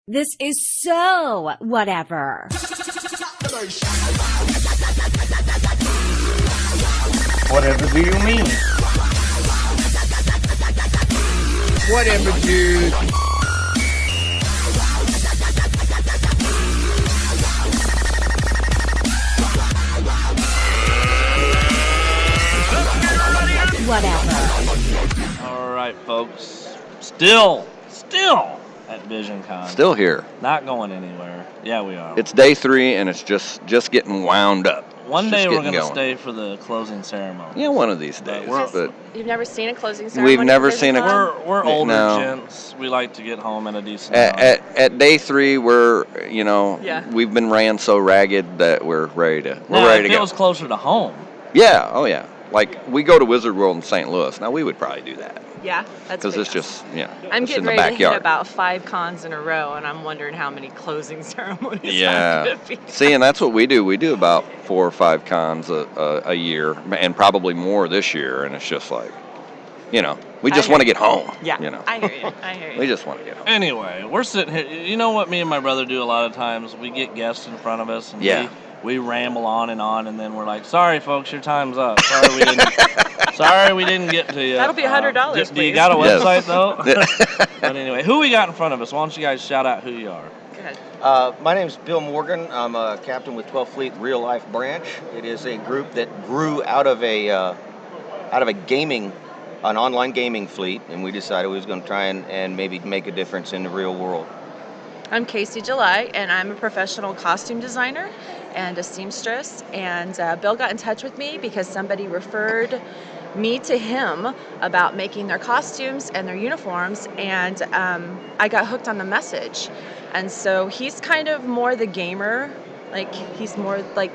This is so whatever. Whatever do you mean? Whatever, dude. Whatever. All right, folks. Still at VisionCon. Still here. Not going anywhere. Yeah, we are. It's day 3, and it's just getting wound up. One day It's just we're getting going to going. stay for the closing ceremony. Yeah, one of these days. But You've never seen a closing ceremony? we've never for seen VisionCon? We're older No. gents. We like to get home at a decent time. at day 3, we're Yeah. we've been ran so ragged that we're ready to Now, ready if to it go. was closer to home. Yeah, oh yeah. Like we go to Wizard World in St. Louis. Now we would probably do that Yeah, that's because big it's house. just I'm it's in getting the ready to hit backyard. about 5 cons in a row, and I'm wondering how many closing ceremonies I'm Yeah. going to be. See, and that's what we do. We do about 4 or 5 cons a year, and probably more this year. And it's just like, we just want to get home. Yeah, I hear you. We just want to get home. Anyway, we're sitting here. You know what me and my brother do a lot of times? We get guests in front of us, and Yeah. we ramble on, and then we're like, "Sorry, folks, your time's up. Sorry, we didn't get to you." That'll be $100, Do you please. got a Yes. website though? But anyway, who we got in front of us? Why don't you guys shout out who you are? Go ahead. My name's Bill Morgan. I'm a captain with 12th Fleet Real Life Branch. It is a group that grew out of a an online gaming fleet, and we decided we was going to try and maybe make a difference in the real world. I'm Casey July, and I'm a professional costume designer and a seamstress. And Bill got in touch with me because somebody referred me to him about making their costumes and their uniforms, and I got hooked on the message. And so he's kind of more the gamer, like he's more like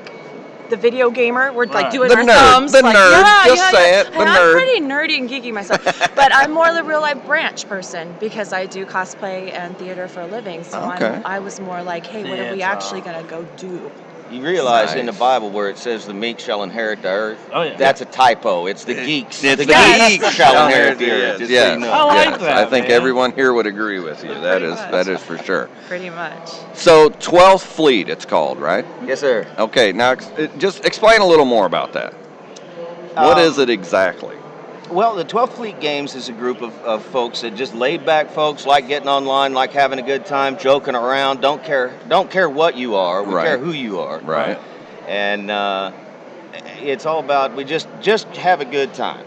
the video gamer. We're like doing The our nerd, thumbs. the like, nerd, yeah, just yeah, say yeah. it, the And nerd. I'm pretty nerdy and geeky myself, but I'm more the real life branch person because I do cosplay and theater for a living. So Okay. I was more like, hey, what are we Theater. actually gonna go do? You realize in the Nice. Bible where it says the meek shall inherit the earth, Oh, yeah. that's a typo. It's the geeks. It's the the geeks geeks shall shall inherit the inherit earth. the Just earth. so you know. I like Yes, that, I think man. everyone here would agree with you. That Pretty is for sure. Pretty much. So 12th Fleet, it's called, right? Yes, sir. Okay, now just explain a little more about that. What is it exactly? Well, the 12th Fleet Games is a group of folks that just laid back folks, like getting online, like having a good time, joking around, don't care what you are, we Right. care who you are. Right. And it's all about, we just have a good time,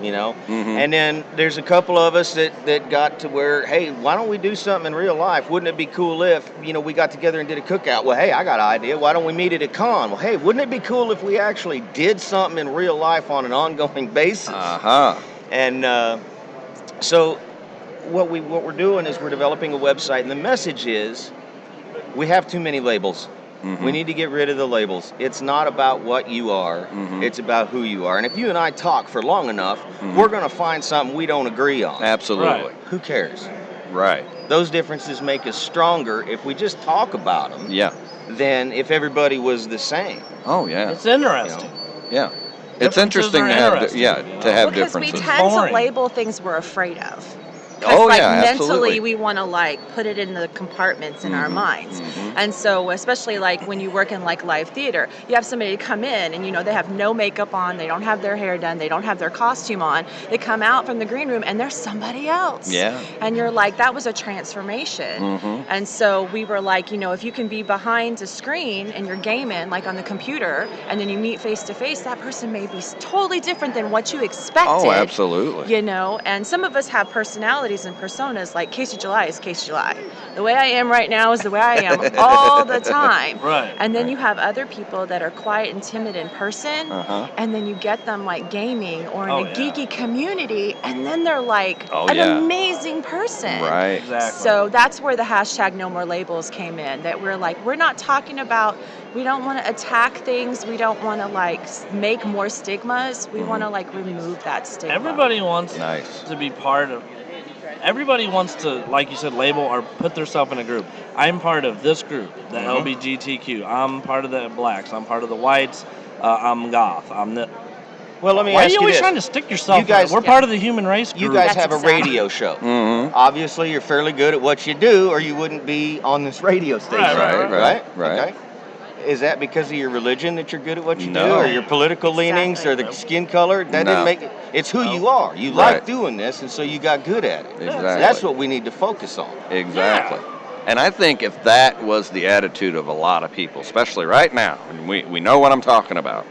Mhm. And then there's a couple of us that got to where, hey, why don't we do something in real life? Wouldn't it be cool if, we got together and did a cookout? Well, hey, I got an idea. Why don't we meet at a con? Well, hey, wouldn't it be cool if we actually did something in real life on an ongoing basis? Uh-huh. And so what we're doing is we're developing a website, and the message is we have too many labels. Mhm. We need to get rid of the labels. It's not about what you are. Mhm. It's about who you are. And if you and I talk for long enough, Mhm. we're going to find something we don't agree on. Absolutely. Who cares? Right. Those differences make us stronger if we just talk about them Yeah. than if everybody was the same. Oh, yeah. It's interesting. Yeah. It's Differences interesting are to have, interesting, to have Because we differences. tend to Boring. label things we're afraid of. Oh, like yeah, mentally absolutely. we want to put it in the compartments in our Mhm, minds. mhm. And so especially when you work in live theater, you have somebody come in and they have no makeup on, they don't have their hair done, they don't have their costume on. They come out from the green room and they're somebody else. Yeah. And you're like, that was a transformation. Mhm. And so we were like, if you can be behind a screen and you're gaming on the computer and then you meet face to face, that person may be totally different than what you expected. Oh, absolutely. And some of us have personalities and personas, like Casey July is Casey July. The way I am right now is the way I am all the time. Right. And then you have other people that are quiet and timid in person, Uh-huh. and then you get them gaming or in Oh, a yeah. geeky community, and then they're Oh, an yeah. amazing person. Right. Exactly. So that's where the hashtag No More Labels came in, that we're not talking about, we don't want to attack things, we don't want to make more stigmas, we want to remove that stigma. Everybody wants Nice. to be part of. Everybody wants to, like you said, label or put themselves in a group. I'm part of this group, the LBGTQ. I'm part of the blacks. I'm part of the whites. I'm goth. I'm the. Well, let me Why are ask you always this. trying to stick yourself? You guys- We're part of the human race group. You guys That's have a exactly. radio show. Mm-hmm. Obviously, you're fairly good at what you do, or you wouldn't be on this radio station. Right. Okay. Is that because of your religion that you're good at what you do, No. or your political leanings, or the skin color? That didn't make it. It's who you are. You like Right. doing this, and so you got good at it. Exactly. That's what we need to focus on. Exactly. And I think if that was the attitude of a lot of people, especially right now, and we know what I'm talking about.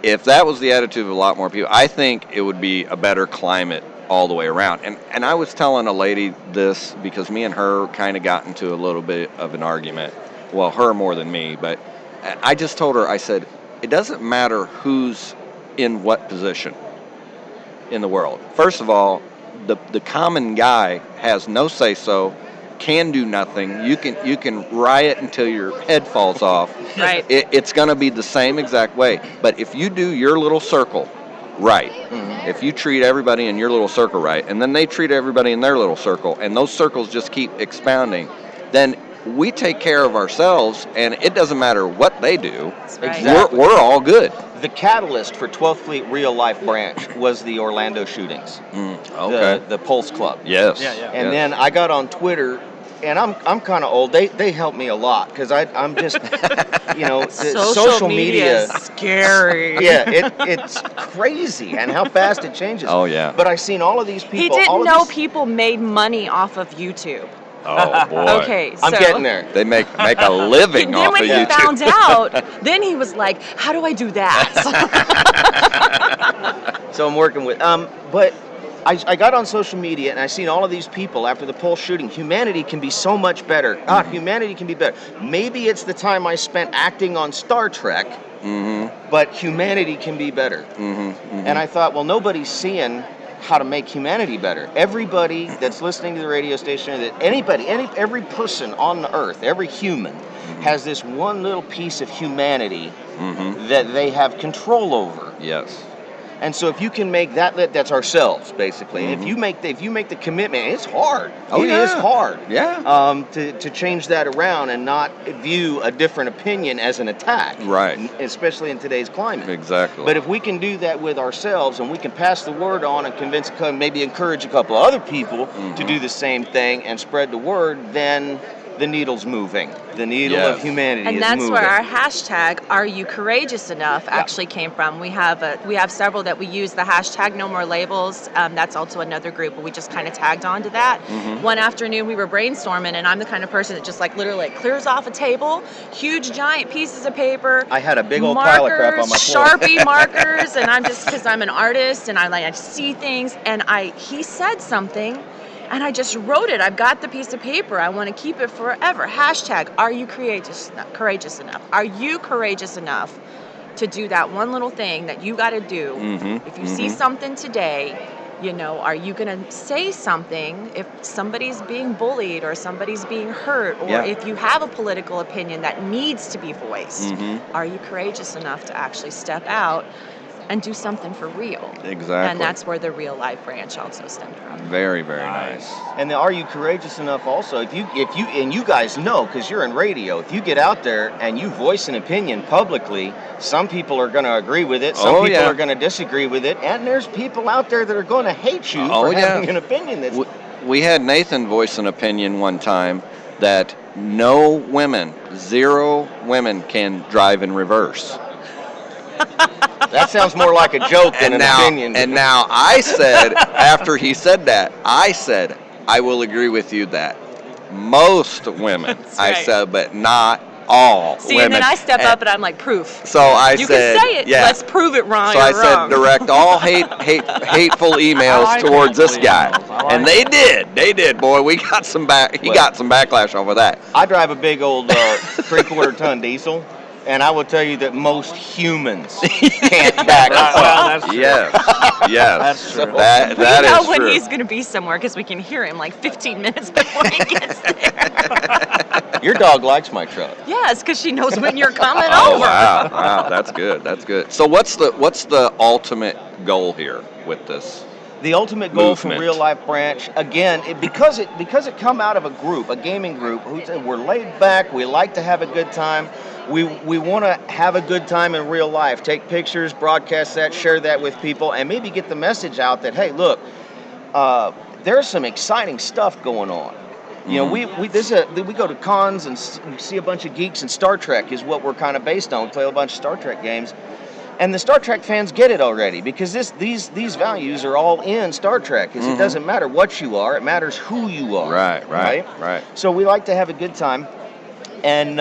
If that was the attitude of a lot more people, I think it would be a better climate all the way around. And I was telling a lady this because me and her kind of got into a little bit of an argument. Well, her more than me, but I just told her, I said, it doesn't matter who's in what position in the world. First of all, the common guy has no say-so, can do nothing. You can riot until your head falls off. Right. It's going to be the same exact way. But if you do your little circle right, if you treat everybody in your little circle right, and then they treat everybody in their little circle, and those circles just keep expounding, then we take care of ourselves, and it doesn't matter what they do. That's right. Exactly. We're all good. The catalyst for 12th Fleet Real Life Branch was the Orlando shootings. Okay. The Pulse Club. Yes. Yeah. And then I got on Twitter, and I'm kind of old. They helped me a lot because I'm just, the social media. is scary. Yeah, it's crazy and how fast it changes. Oh, yeah. But I seen all of these people. He all didn't of know these- people made money off of YouTube. Oh, boy. Okay, I'm so getting there. They make a living then off when of he YouTube. found out, then he was like, "How do I do that?" So I'm working with. But I got on social media and I seen all of these people after the Pulse shooting. Humanity can be so much better. God, humanity can be better. Maybe it's the time I spent acting on Star Trek, but humanity can be better. And I thought, well, nobody's seeing how to make humanity better. Everybody that's listening to the radio station, that every person on the earth, every human, has this one little piece of humanity that they have control over. Yes. And so if you can make that's ourselves basically. If you make the commitment, it's hard. Oh, It yeah. is hard. Yeah. To change that around and not view a different opinion as an attack. Right. Especially in today's climate. Exactly. But if we can do that with ourselves and we can pass the word on and maybe encourage a couple of other people to do the same thing and spread the word, then the needle's moving. The needle of humanity And is that's moving. where our hashtag "Are You Courageous Enough" actually came from. We have several that we use the hashtag No More Labels. That's also another group, but we just kind of tagged onto that. One afternoon we were brainstorming, and I'm the kind of person that just literally clears off a table, huge giant pieces of paper. I had a big old pile of crap on my floor. Sharpie markers, and I'm just because I'm an artist and I see things, and he said something. And I just wrote it. I've got the piece of paper. I want to keep it forever. Hashtag, are you courageous enough? Are you courageous enough to do that one little thing that you got to do? If you see something today, are you going to say something if somebody's being bullied or somebody's being hurt, or if you have a political opinion that needs to be voiced? Are you courageous enough to actually step out and do something for real? Exactly. And that's where the Real Life branch also stemmed from. Very, very nice. And then, are you courageous enough also? If you and you guys know, because you're in radio, if you get out there and you voice an opinion publicly, some people are going to agree with it, some people are going to disagree with it, and there's people out there that are going to hate you for having an opinion that's... We had Nathan voice an opinion one time that no women, 0 women can drive in reverse. That sounds more like a joke than an opinion. And now I said, after he said that, I will agree with you that most women, That's I right. said, but not all See, women. and then I step up and I'm like, proof. So I You said, can say it. yeah. Let's prove it wrong. So You're I said, wrong. direct all hateful emails like towards this hateful guy, emails. I like and they did, boy. We got some He got some backlash off of that. I drive a big old 3/4 ton diesel, and I will tell you that most humans can't back us Well, up. that's true. Yes, That's true. That we is know when true. he's going to be somewhere because we can hear him like 15 minutes before he gets there. Your dog likes my truck. Yes, because she knows when you're coming Oh over. wow, that's good. So what's the ultimate goal here with this? The ultimate goal from Movement. Real Life Branch, again, because it come out of a group, a gaming group, who said we're laid back, we like to have a good time. we want to have a good time in real life. Take pictures, broadcast that, share that with people, and maybe get the message out that, hey, look, there's some exciting stuff going on. You know, we go to cons and see a bunch of geeks, and Star Trek is what we're kind of based on. We play a bunch of Star Trek games, and the Star Trek fans get it already because these values are all in Star Trek. Because it doesn't matter what you are; it matters who you are. Right. So we like to have a good time, and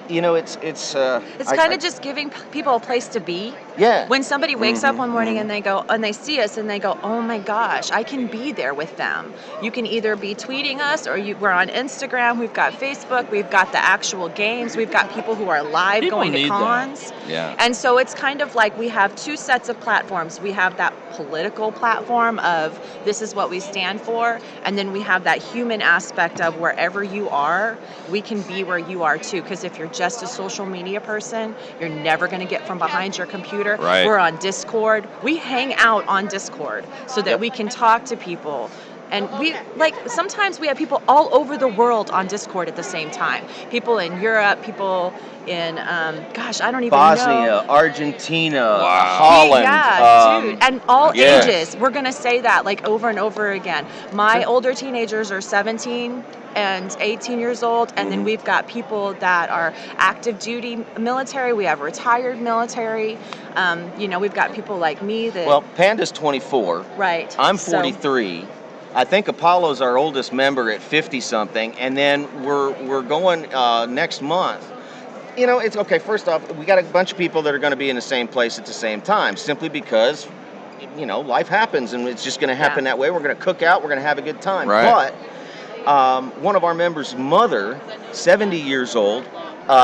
you know, it's kind of just giving people a place to be. Yeah. When somebody wakes up one morning and they see us and they go, oh my gosh, I can be there with them. You can either be tweeting us or we're on Instagram. We've got Facebook. We've got the actual games. We've got people who are live People going to need cons. that. Yeah. And so it's kind of like we have two sets of platforms. We have that political platform of this is what we stand for, and then we have that human aspect of wherever you are, we can be where you are too. Because if you're just a social media person, you're never going to get from behind your computer. Right. We're on Discord. We hang out on Discord so that we can talk to people. And sometimes we have people all over the world on Discord at the same time. People in Europe, people in, I don't even Bosnia, know. Argentina, Wow. Holland. Dude, and all yes. ages. We're going to say that over and over again. My older teenagers are 17 and 18 years old, and then we've got people that are active duty military. We have retired military. We've got people like me that... Well, Panda's 24. Right. I'm 43. I think Apollo's our oldest member at 50-something, and then we're going next month. You know, it's okay. First off, we got a bunch of people that are going to be in the same place at the same time, simply because, life happens, and it's just going to happen that way. We're going to cook out. We're going to have a good time. Right. But one of our members' mother, 70 years old,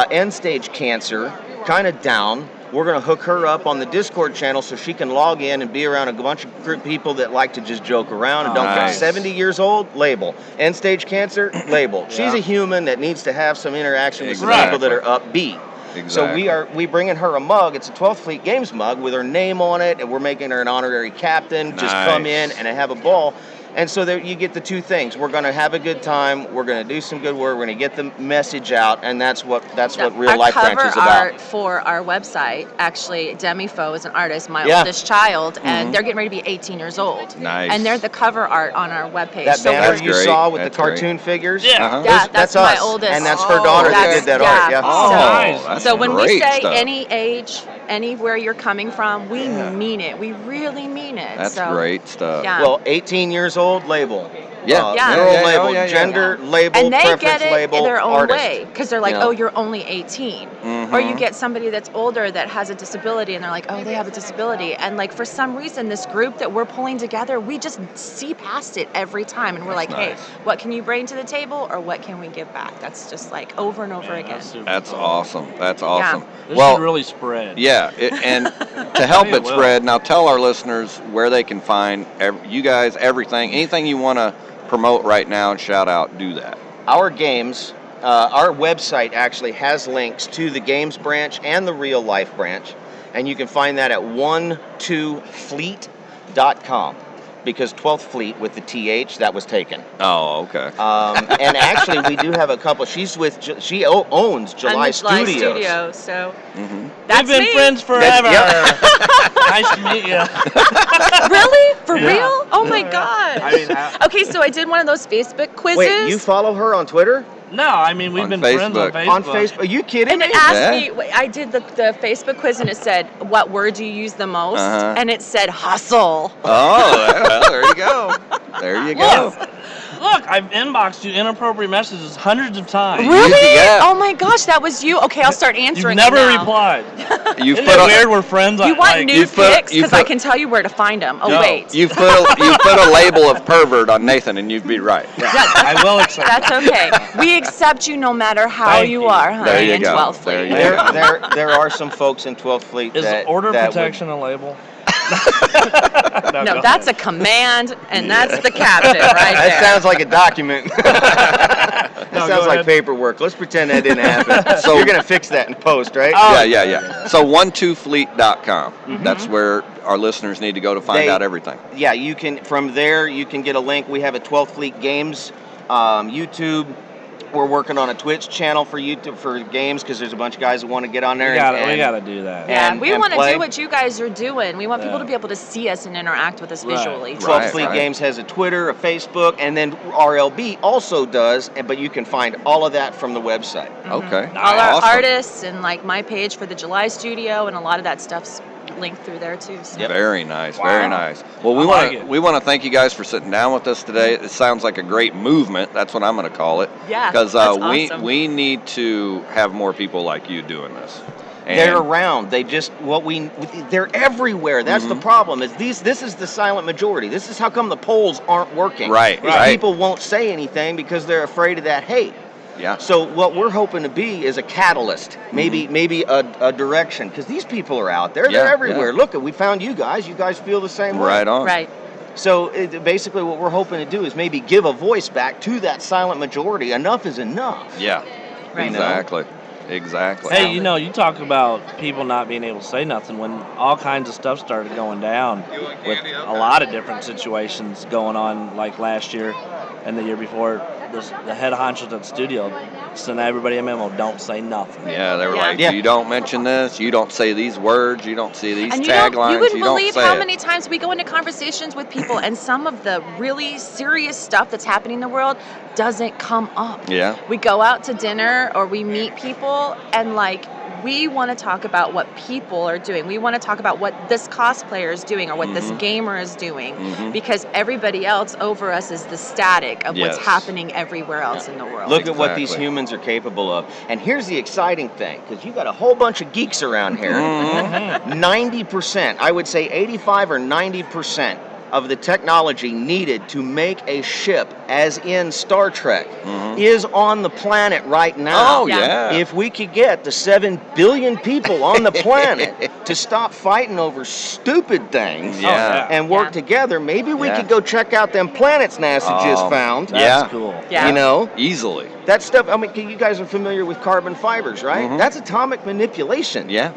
end-stage cancer, kind of down. We're going to hook her up on the Discord channel so she can log in and be around a bunch of people that like to just joke around and don't care. Nice. 70 years old, label. End-stage cancer, label. She's a human that needs to have some interaction with some people that are upbeat. Exactly. So we bringing her a mug. It's a 12th Fleet Games mug with her name on it, and we're making her an honorary captain. Just come in and have a ball. And so there you get the two things. We're going to have a good time. We're going to do some good work. We're going to get the message out, and that's what Real Life Branch is about. Our cover art for our website, actually, Demi Fo is an artist, my oldest child, and they're getting ready to be 18 years old. Nice. And they're the cover art on our webpage. That banner that's you great. saw with That's the cartoon figures? Yeah. That's us. my oldest. And that's her daughter that did that art. Yeah. Oh, nice. That's So when we great say stuff. any age, anywhere you're coming from, we mean it. We really mean it. That's so, great stuff. Yeah. Well, 18 years old, label. Yeah. Neural Yeah. label, Oh, yeah. gender label, and they preference get it label, in their own artist. way because they're like, You know? oh, you're only 18. Or you get somebody that's older that has a disability and they're like, oh, they have a disability. And like for some reason, this group that we're pulling together, we just see past it every time. And we're like, hey, what can you bring to the table or what can we give back? That's just like over and over again. That's awesome. That's awesome. This Well, should really spread. yeah, and to help Maybe it it will. spread, now tell our listeners where they can find you guys, everything, anything you want to promote right now and shout out, do that. Our games, our website actually has links to the games branch and the real life branch, and you can find that at 12fleet.com because 12th Fleet with the TH, that was taken. Oh, okay. And actually, we do have a couple. She owns July I'm July Studios. so Mm-hmm. that's We've been me. friends forever. Nice to meet you. Really? For Yeah. real? Oh my God. I mean, Okay, so I did one of those Facebook quizzes. Wait, you follow her on Twitter? no, I mean, we've On been friends on Facebook. Facebook. On Facebook? Are you kidding And me? it asked Yeah. me, I did the Facebook quiz and it said, what word do you use the most? Uh-huh. And it said hustle. Oh, well, there you go. There you go. Look, I've inboxed you inappropriate messages hundreds of times. Really? Yeah. Oh my gosh, that was you. Okay, I'll start You've answering never now. replied. You've Isn't put it a, weird we're friends? You want like, nude put- pics? you Because I put- can tell you where to find them. Oh, No. wait. you put a label of pervert on Nathan, and you'd be right. I will accept That's that. okay. We accept you no matter how Thank you you. are, honey, There you in go. 12th There Fleet. you go. There are some folks in 12th Fleet Is that order that protection a label? No, that's a command, and that's the captain right That there. sounds like a document. That No, sounds go like ahead. paperwork. Let's pretend that didn't happen. So- So you're gonna fix that in post, right? Yeah. So 12fleet.com. That's where our listeners need to go to find out everything. Yeah, you can from there you can get a link. We have a 12th Fleet Games YouTube We're working on a Twitch channel for YouTube for games because there's a bunch of guys that want to get on there. We got to do that. Yeah, we want to play. do what you guys are doing. We want people to be able to see us and interact with us visually. 12 Fleet Games has a Twitter, a Facebook, and then RLB also does, but you can find all of that from the website. Okay. All our Awesome. artists and like my page for the July studio and a lot of that stuff's linked through there too. So. Very nice, Wow. very nice. Well, we want to thank you guys for sitting down with us today. It sounds like a great movement. That's what I'm going to call it. Yeah, because that's awesome. we need to have more people like you doing this. And they're around. They're everywhere. That's the problem. This is the silent majority. This is how come the polls aren't working. Right. People won't say anything because they're afraid of that hate. Yeah. So what we're hoping to be is a catalyst, maybe a direction, because these people are out there. They're everywhere. Yeah. Look, we found you guys. You guys feel the same way. Right on. Right. So basically what we're hoping to do is maybe give a voice back to that silent majority. Enough is enough. Yeah. Right. Exactly. Exactly. Hey, you talk about people not being able to say nothing when all kinds of stuff started going down with a lot of different situations going on, like last year and the year before. The head honchos at the studio sent everybody a memo, don't say nothing. Yeah, they were Yeah. like, you don't mention this, you don't say these words, you don't see these And taglines, you wouldn't don't believe say how it. many times we go into conversations with people and some of the really serious stuff that's happening in the world doesn't come up. Yeah. We go out to dinner or we meet people and we want to talk about what people are doing. We want to talk about what this cosplayer is doing or what this gamer is doing because everybody else over us is the static of what's happening everywhere else in the world. Look at what these humans are capable of. And here's the exciting thing, because you got a whole bunch of geeks around here. 90%, I would say 85 or 90% of the technology needed to make a ship, as in Star Trek, is on the planet right now. Oh, yeah. If we could get the 7 billion people on the planet to stop fighting over stupid things and work together, maybe we could go check out them planets NASA just found. That's cool. Yeah. You know? Easily. That stuff, I mean, you guys are familiar with carbon fibers, right? That's atomic manipulation. Yeah.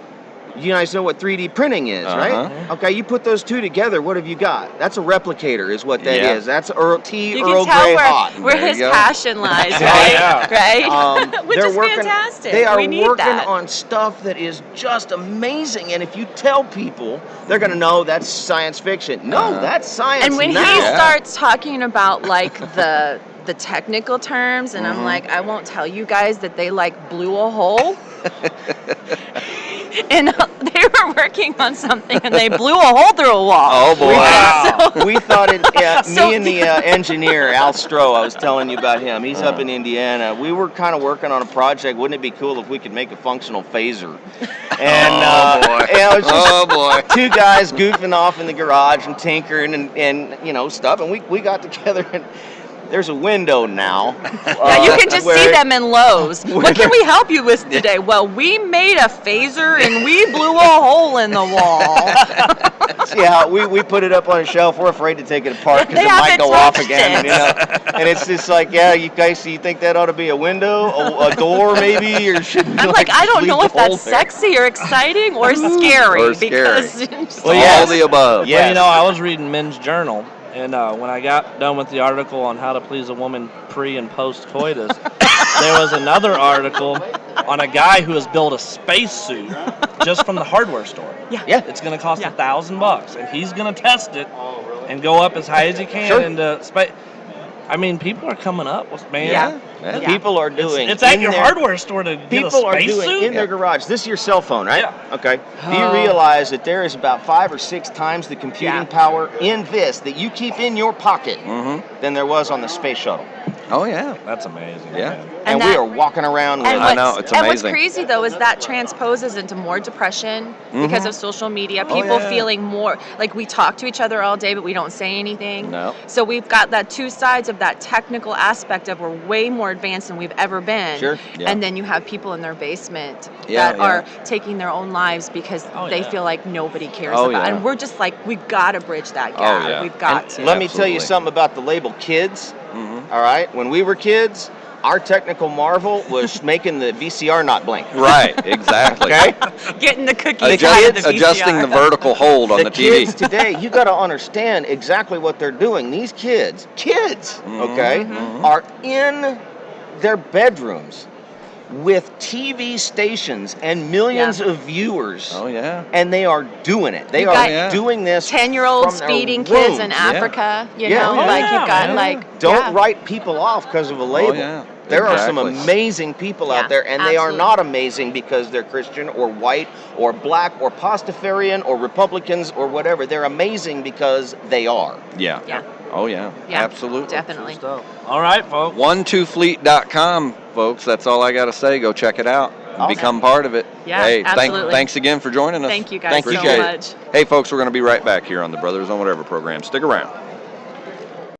You guys know what 3D printing is, right? Okay, you put those two together, what have you got? That's a replicator is what that is. That's Earl You Grey can hot. tell where There his you go. passion lies, right? Right? Which they're is working, fantastic. They are we need working that. on stuff that is just amazing, and if you tell people, they're going to know that's science fiction. No, that's science And when now. he starts talking about the technical terms, and I'm like, I won't tell you guys that they blew a hole. And they were working on something, and they blew a hole through a wall. Oh, boy. Wow. We thought it, So- me and the engineer, Al Stroh, I was telling you about him. He's up in Indiana. We were kind of working on a project. Wouldn't it be cool if we could make a functional phaser? And, boy. it was just Oh, boy. two guys goofing off in the garage and tinkering and stuff. And we got together and there's a window now. Yeah, you can just see them in Lowe's. What can we help you with today? Well, we made a phaser and we blew a hole in the wall. See how we put it up on a shelf. We're afraid to take it apart because They it might haven't go off touched again. it. And it's just like, you guys, you think that ought to be a window, a door maybe, or should we I'm like, I don't know if that's sexy or exciting or scary. Or scary. Because All the above. Yeah. Well, I was reading Men's Journal, and when I got done with the article on how to please a woman pre and post coitus, there was another article on a guy who has built a spacesuit just from the hardware store. Yeah. It's going to cost $1,000, and he's going to test it and go up as high as he can into space. I mean, people are coming up with, man. Yeah. Yeah. People are doing. It's at in your their- hardware store to get a People are doing spacesuit. in their garage. This is your cell phone, right? Yeah. Okay. Do you realize that there is about 5 or 6 times the computing power in this that you keep in your pocket than there was on the space shuttle? Oh, yeah. That's amazing. Yeah. Man. And we are walking around with And I know, it's and what's amazing. crazy though is that transposes into more depression because of social media. People feeling more like we talk to each other all day, but we don't say anything. No. So we've got that two sides of that technical aspect of we're way more advanced than we've ever been. Sure. Yeah. And then you have people in their basement Yeah, that yeah. are taking their own lives because they feel like nobody cares Oh, about it. yeah. And we're just like, we've got to bridge that gap. yeah. We've got And to. let me tell you Absolutely. something about the label kids. All right. When we were kids, our technical marvel was making the VCR not blink. Right, exactly. Okay? Getting the cookies out of the VCR. Adjusting the vertical hold on the TV. kids today, you got to understand exactly what they're doing. These kids, okay, are in their bedrooms with TV stations and millions of viewers. Oh, yeah. And they are doing it. They You've are got doing this 10-year-olds from their feeding kids rooms. in Africa, you Yeah. know, Oh, like yeah, you've got man. like Don't write people off because of a label. yeah. There are some Exactly. amazing people Yeah, out there, and they are absolutely. not amazing because they're Christian or white or black or Pastafarian or Republicans or whatever. They're amazing because they are. Yeah. Yeah. Oh, yeah. Yeah, Absolutely. definitely. Stuff. All right, folks. 12fleet.com, folks. That's all I got to say. Go check it out. Awesome. Become part of it. Yeah, hey, absolutely. Thanks again for joining us. Thank you guys so Appreciate much. it. Hey, folks, we're going to be right back here on the Brothers on Whatever program. Stick around.